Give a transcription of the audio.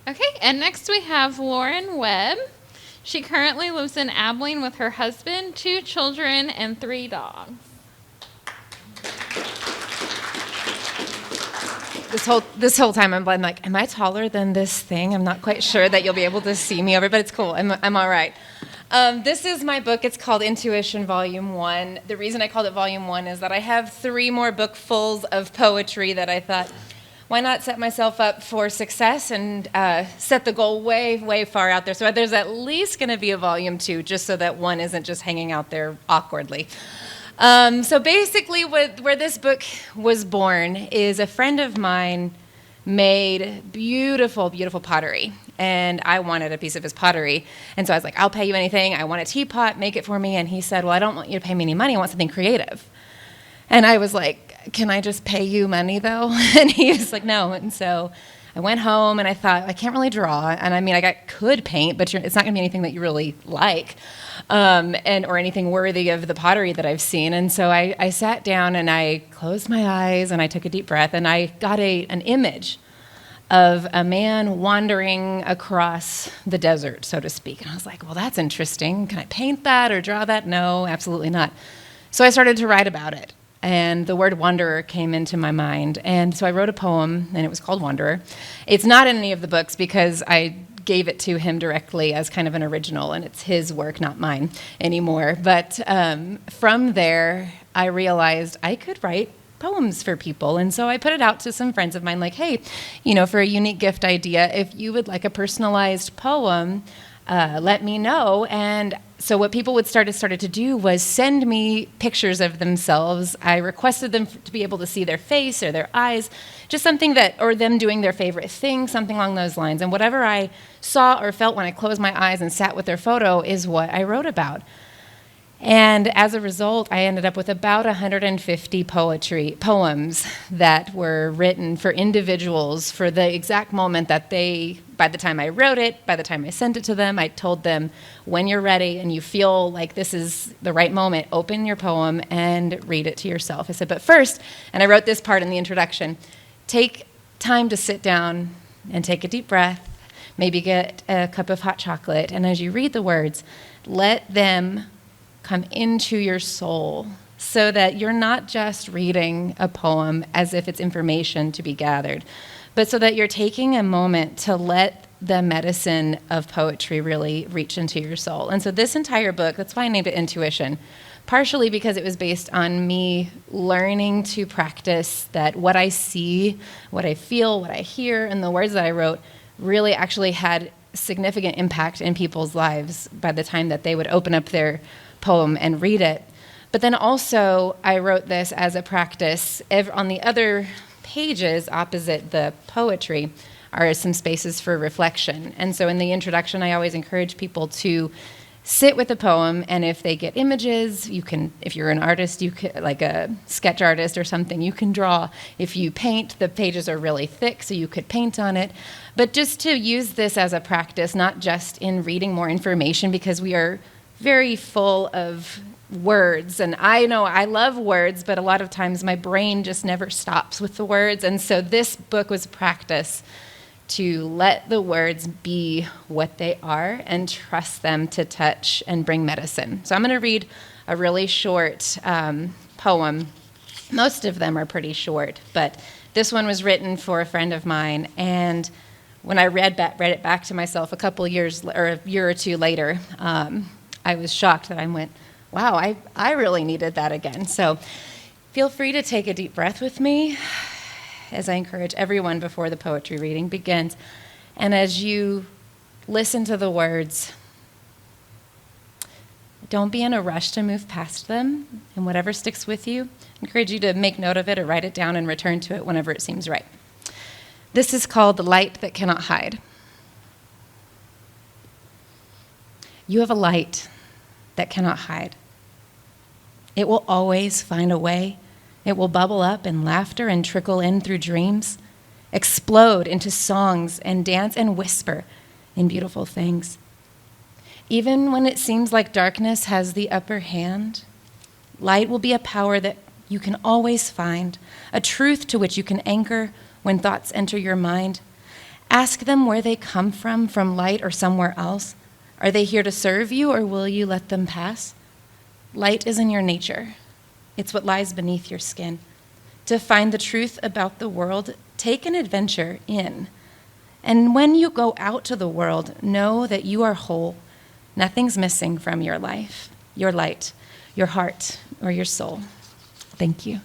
Okay, and next we have Lauren Webb. She currently lives in Abilene with her husband, 2 children, and 3 dogs. This whole time I'm like, am I taller than this thing? I'm not quite sure that you'll be able to see me over, but it's cool. I'm all right. This is my book. It's called Intuition Volume 1. The reason I called it Volume 1 is that I have 3 more bookfuls of poetry that I thought, why not set myself up for success and set the goal way, way far out there. So there's at least going to be a Volume 2, just so that one isn't just hanging out there awkwardly. So basically where this book was born is a friend of mine made beautiful, beautiful pottery. And I wanted a piece of his pottery. And so I was like, I'll pay you anything. I want a teapot, make it for me. And he said, well, I don't want you to pay me any money. I want something creative. And I was like, can I just pay you money, though? And he was like, no. And so I went home, and I thought, I can't really draw. And I mean, could paint, but it's not going to be anything that you really like, or anything worthy of the pottery that I've seen. And so I sat down, and I closed my eyes, and I took a deep breath, and I got an image of a man wandering across the desert, so to speak. And I was like, well, that's interesting. Can I paint that or draw that? No, absolutely not. So I started to write about it. And the word wanderer came into my mind. And so I wrote a poem, and it was called Wanderer. It's not in any of the books because I gave it to him directly as kind of an original, and it's his work, not mine anymore. But from there, I realized I could write poems for people. And so I put it out to some friends of mine, like, hey, for a unique gift idea, if you would like a personalized poem, let me know. And so what people started to do was send me pictures of themselves. I requested them to be able to see their face or their eyes, just something or them doing their favorite thing, something along those lines. And whatever I saw or felt when I closed my eyes and sat with their photo is what I wrote about. And as a result, I ended up with about 150 poems that were written for individuals for the exact moment that by the time I wrote it, by the time I sent it to them, I told them, when you're ready and you feel like this is the right moment, open your poem and read it to yourself. I said, but first, and I wrote this part in the introduction, take time to sit down and take a deep breath, maybe get a cup of hot chocolate, and as you read the words, let them come into your soul so that you're not just reading a poem as if it's information to be gathered, but so that you're taking a moment to let the medicine of poetry really reach into your soul. And so this entire book, that's why I named it Intuition, partially because it was based on me learning to practice that what I see, what I feel, what I hear, and the words that I wrote really actually had significant impact in people's lives by the time that they would open up their poem and read it. But then also I wrote this as a practice. On the other pages opposite the poetry are some spaces for reflection. And so in the introduction, I always encourage people to sit with the poem, and if they get images, you can, if you're an artist, you can, like a sketch artist or something, you can draw. If you paint, the pages are really thick, so you could paint on it. But just to use this as a practice, not just in reading more information, because we are very full of words. And I know I love words, but a lot of times my brain just never stops with the words. And so this book was a practice to let the words be what they are and trust them to touch and bring medicine. So I'm going to read a really short poem. Most of them are pretty short, but this one was written for a friend of mine. And when I read it back to myself a couple years, or a year or two later, I was shocked that I went, wow, I really needed that again. So feel free to take a deep breath with me as I encourage everyone before the poetry reading begins. And as you listen to the words, don't be in a rush to move past them, and whatever sticks with you, I encourage you to make note of it or write it down and return to it whenever it seems right. This is called The Light That Cannot Hide. You have a light that cannot hide. It will always find a way. It will bubble up in laughter and trickle in through dreams, explode into songs and dance and whisper in beautiful things. Even when it seems like darkness has the upper hand, light will be a power that you can always find, a truth to which you can anchor when thoughts enter your mind. Ask them where they come from light or somewhere else. Are they here to serve you, or will you let them pass? Light is in your nature. It's what lies beneath your skin. To find the truth about the world, take an adventure in. And when you go out to the world, know that you are whole. Nothing's missing from your life, your light, your heart, or your soul. Thank you.